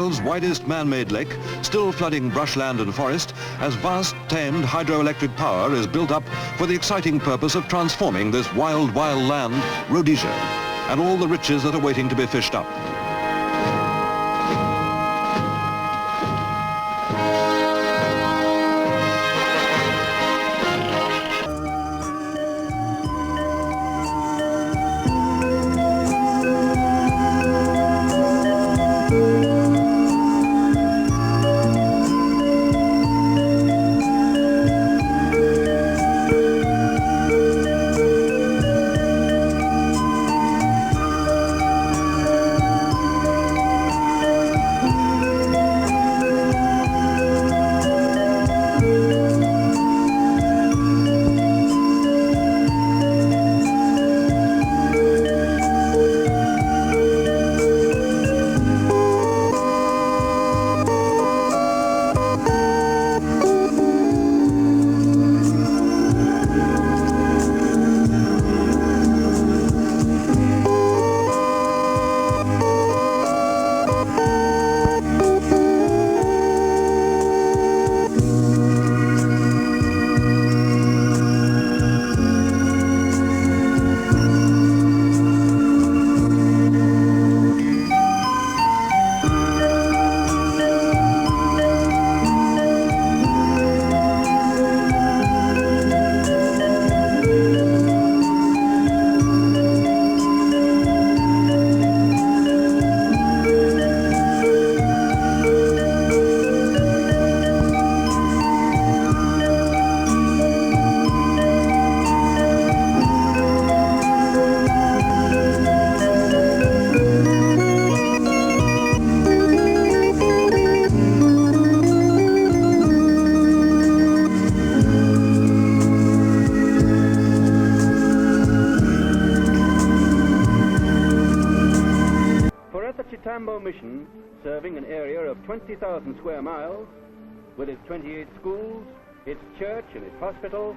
world's widest man-made lake, still flooding brushland and forest, as vast, tamed hydroelectric power is built up for the exciting purpose of transforming this wild, wild land, Rhodesia, and all the riches that are waiting to be fished up. Mission, serving an area of 20,000 square miles, with its 28 schools, its church and its hospital,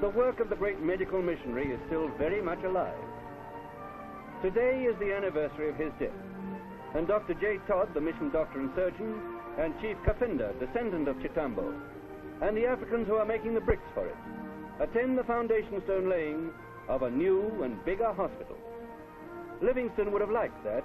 the work of the great medical missionary is still very much alive. Today is the anniversary of his death, and Dr. J. Todd, the mission doctor and surgeon, and Chief Kafinda, descendant of Chitambo, and the Africans who are making the bricks for it, attend the foundation stone laying of a new and bigger hospital. Livingston would have liked that.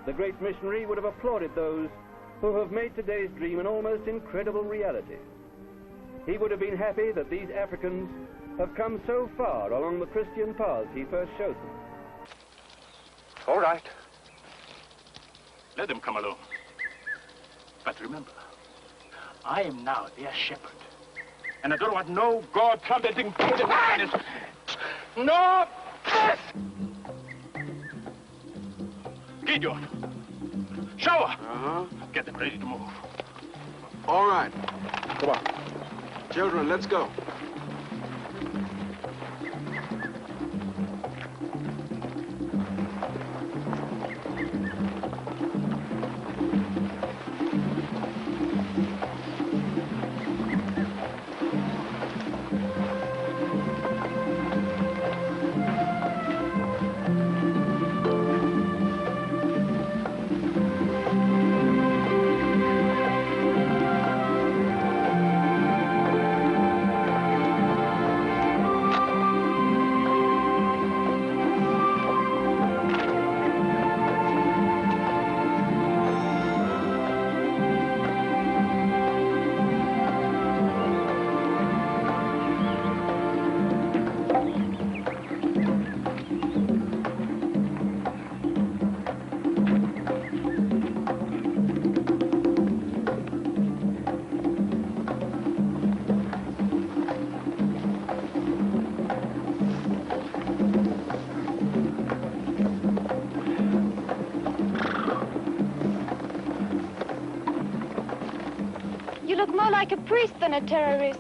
The great missionary would have applauded those who have made today's dream an almost incredible reality. He would have been happy that these Africans have come so far along the Christian paths he first showed them. All right. Let them come along. But remember, I am now their shepherd. And I don't want no God trumpeting this. No! Gideon, shower! Get them ready to move. All right. Come on. Children, let's go. Like a priest than a terrorist.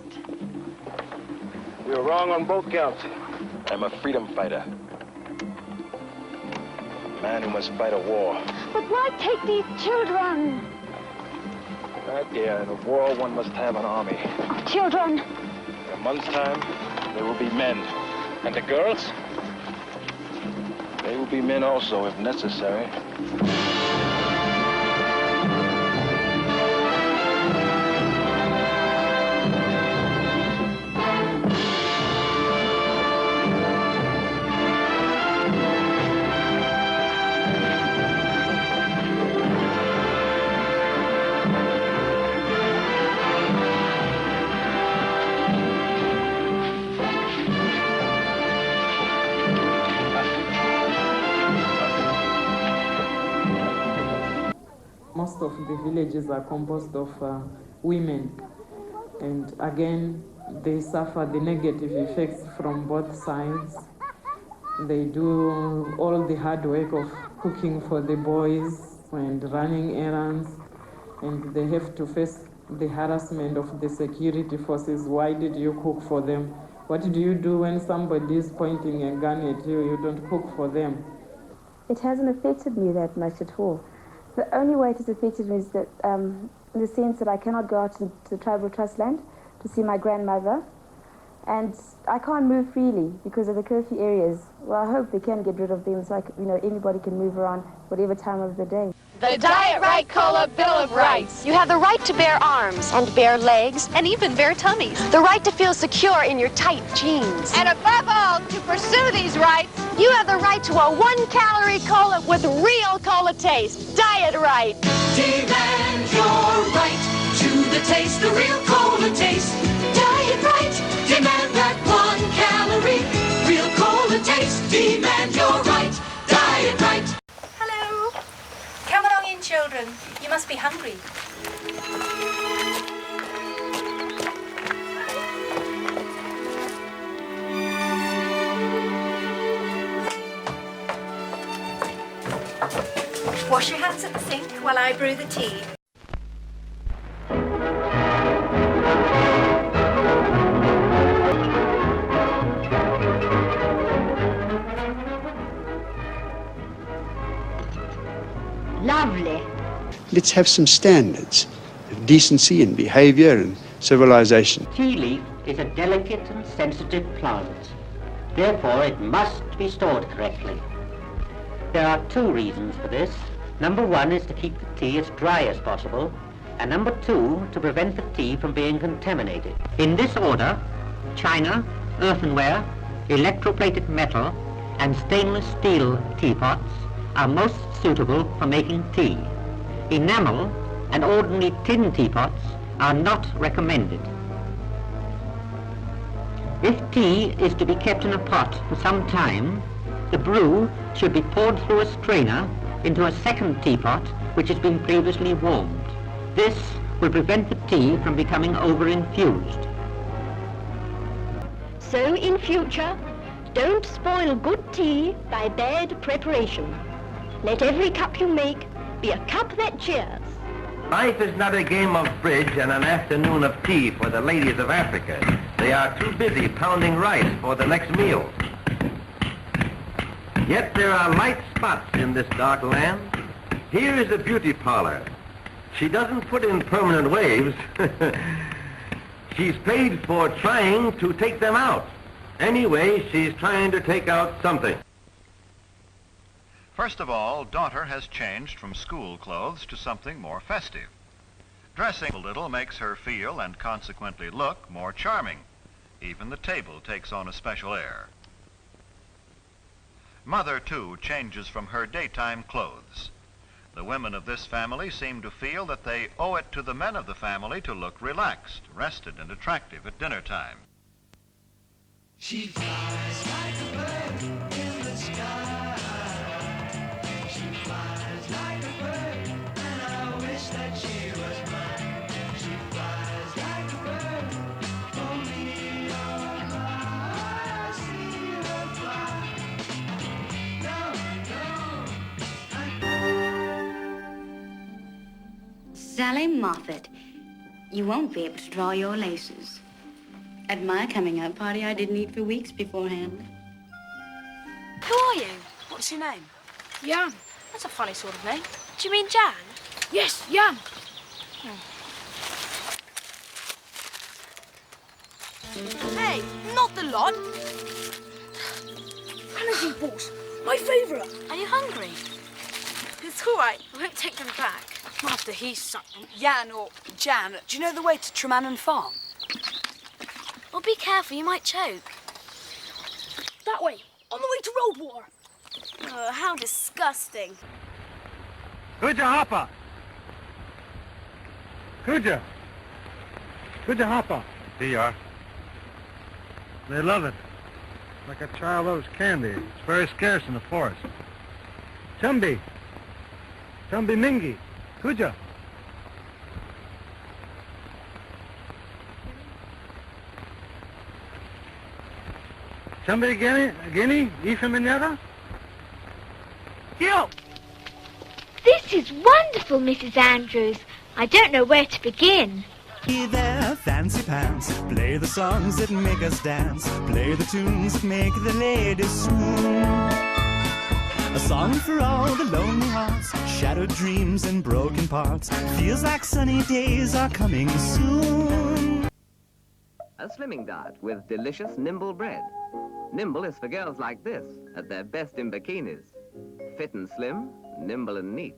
You're wrong on both counts. I'm a freedom fighter. A man who must fight a war. But why take these children? Right, dear. In a war, one must have an army. Children. In a month's time, there will be men. And the girls? They will be men also, if necessary. most of the villages are composed of women. And again, they suffer the negative effects from both sides. They do all the hard work of cooking for the boys and running errands, and they have to face the harassment of the security forces. Why did you cook for them? What do you do when somebody is pointing a gun at you? You don't cook for them. It hasn't affected me that much at all. The only way it has affected me is that, in the sense that I cannot go out to the tribal trust land to see my grandmother, and I can't move freely because of the curfew areas. Well, I hope they can get rid of them so anybody can move around whatever time of the day. The Diet Right Cola Bill of Rights. You have the right to bear arms and bare legs And even bare tummies. the right to feel secure in your tight jeans. And above all, to pursue these rights, You have the right to a 1-calorie cola with real cola taste. Diet Right. Demand your right to the taste, the real cola taste. Diet Right. Demand that 1-calorie real cola taste. Demand your right. Diet Right. Hello. Come along in, children. You must be hungry. Wash your hands at the sink while I brew the tea. Lovely. Let's have some standards of decency and behavior and civilization. Tea leaf is a delicate and sensitive plant. Therefore, it must be stored correctly. There are 2 reasons for this. Number 1 is to keep the tea as dry as possible, and number 2, to prevent the tea from being contaminated. In this order, china, earthenware, electroplated metal, and stainless steel teapots are most suitable for making tea. Enamel and ordinary tin teapots are not recommended. If tea is to be kept in a pot for some time, the brew should be poured through a strainer into a second teapot which has been previously warmed. This will prevent the tea from becoming over-infused. So in future, don't spoil good tea by bad preparation. Let every cup you make be a cup that cheers. Life is not a game of bridge and an afternoon of tea for the ladies of Africa. They are too busy pounding rice for the next meal. Yet there are light spots in this dark land. Here is a beauty parlor. She doesn't put in permanent waves. She's paid for trying to take them out. Anyway, she's trying to take out something. First of all, daughter has changed from school clothes to something more festive. Dressing a little makes her feel and consequently look more charming. Even the table takes on a special air. Mother, too, changes from her daytime clothes. The women of this family seem to feel that they owe it to the men of the family to look relaxed, rested, and attractive at dinner time. She flies like a bird in the sky. She flies like a bird, and I wish that she was mine. She flies like a bird, only I see her fly. Sally Moffat, you won't be able to draw your laces. At my coming out party, I didn't eat for weeks beforehand. Who are you? What's your name? Jan. That's a funny sort of name. Do you mean Jan? Yes, Jan. Hey, not the lot. Energy balls, my favourite. Are you hungry? It's all right. I won't take them back. After he's sucked them. Jan or Jan, do you know the way to Tremanan Farm? Well, be careful, you might choke. That way, on the way to Roadwater. Oh, how disgusting. Kuja Hapa. Kuja. Kuja Hapa. Here you are. They love it. Like a child loves candy. It's very scarce in the forest. Chumbi. Chumbi Mingi. Kuja. Somebody get it? A guinea? Eva Minetta? Yo! This is wonderful, Mrs. Andrews. I don't know where to begin. Be there, fancy pants, play the songs that make us dance, play the tunes that make the ladies swoon. A song for all the lonely hearts, shattered dreams and broken parts, feels like sunny days are coming soon. A slimming diet with delicious Nimble bread. Nimble is for girls like this, at their best in bikinis. Fit and slim, nimble and neat.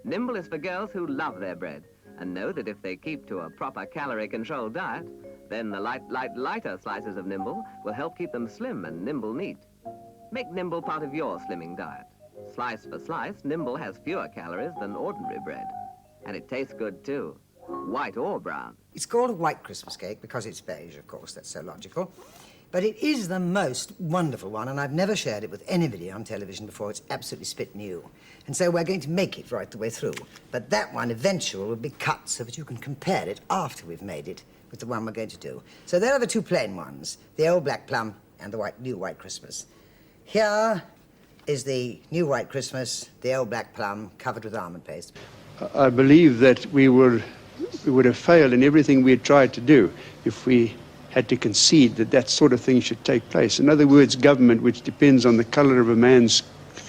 Nimble is for girls who love their bread and know that if they keep to a proper calorie-controlled diet, then the lighter slices of Nimble will help keep them slim and Nimble neat. Make Nimble part of your slimming diet. Slice for slice, Nimble has fewer calories than ordinary bread. And it tastes good too, white or brown. It's called a white Christmas cake because it's beige, of course, that's so logical. But it is the most wonderful one, and I've never shared it with anybody on television before. It's absolutely spit new. And so we're going to make it right the way through. But that one eventually will be cut so that you can compare it after we've made it with the one we're going to do. So there are the two plain ones, the old black plum and the new white Christmas. Here is the new white Christmas, the old black plum covered with almond paste. I believe that we would have failed in everything we had tried to do if we had to concede that that sort of thing should take place. In other words, government which depends on the color of a man's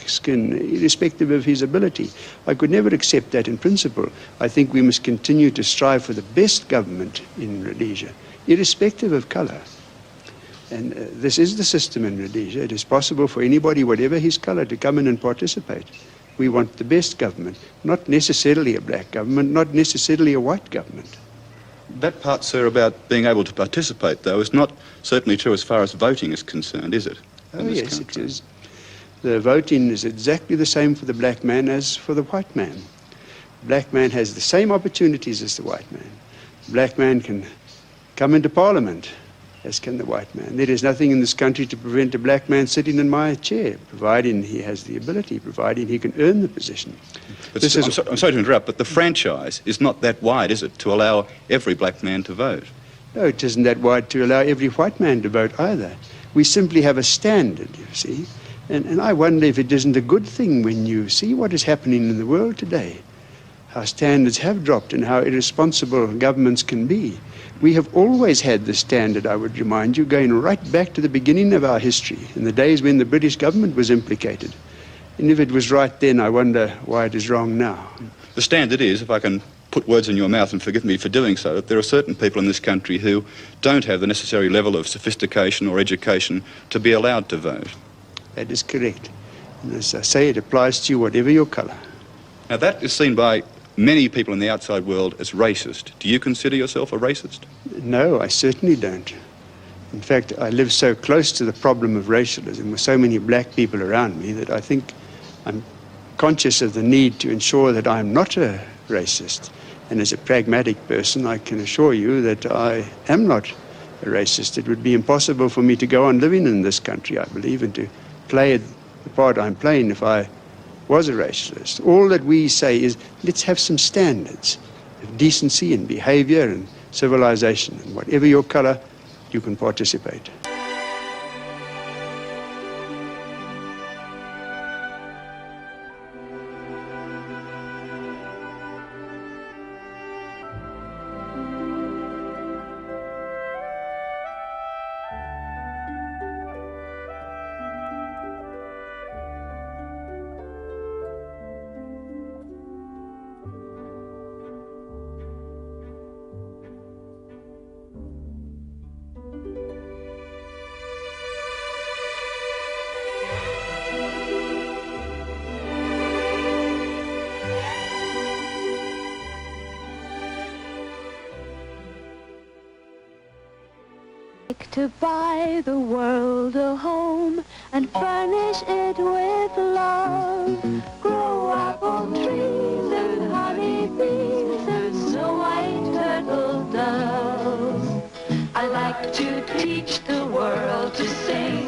skin, irrespective of his ability. I could never accept that in principle. I think we must continue to strive for the best government in Rhodesia, irrespective of color. And this is the system in Rhodesia. It is possible for anybody, whatever his color, to come in and participate. We want the best government, not necessarily a black government, not necessarily a white government. That part, sir, about being able to participate, though, is not certainly true as far as voting is concerned, is it? Oh, yes, it is. The voting is exactly the same for the black man as for the white man. The black man has the same opportunities as the white man. The black man can come into Parliament, as can the white man. There is nothing in this country to prevent a black man sitting in my chair, providing he has the ability, providing he can earn the position. But I'm sorry to interrupt, but the franchise is not that wide, is it, to allow every black man to vote? No, it isn't that wide to allow every white man to vote either. We simply have a standard, you see. And I wonder if it isn't a good thing when you see what is happening in the world today, how standards have dropped and how irresponsible governments can be. We have always had the standard, I would remind you, going right back to the beginning of our history, in the days when the British government was implicated. And if it was right then, I wonder why it is wrong now. The standard is, if I can put words in your mouth and forgive me for doing so, that there are certain people in this country who don't have the necessary level of sophistication or education to be allowed to vote. That is correct. And as I say, it applies to you whatever your colour. Now that is seen by many people in the outside world as racist. Do you consider yourself a racist? No, I certainly don't. In fact, I live so close to the problem of racialism with so many black people around me that I think I'm conscious of the need to ensure that I'm not a racist. And as a pragmatic person, I can assure you that I am not a racist. It would be impossible for me to go on living in this country, I believe, and to play the part I'm playing if I was a racialist. All that we say is, let's have some standards of decency and behavior and civilization, and whatever your color, you can participate. To buy the world a home and furnish it with love. Grow apple trees and honey bees and snow white turtle doves. I like to teach the world to sing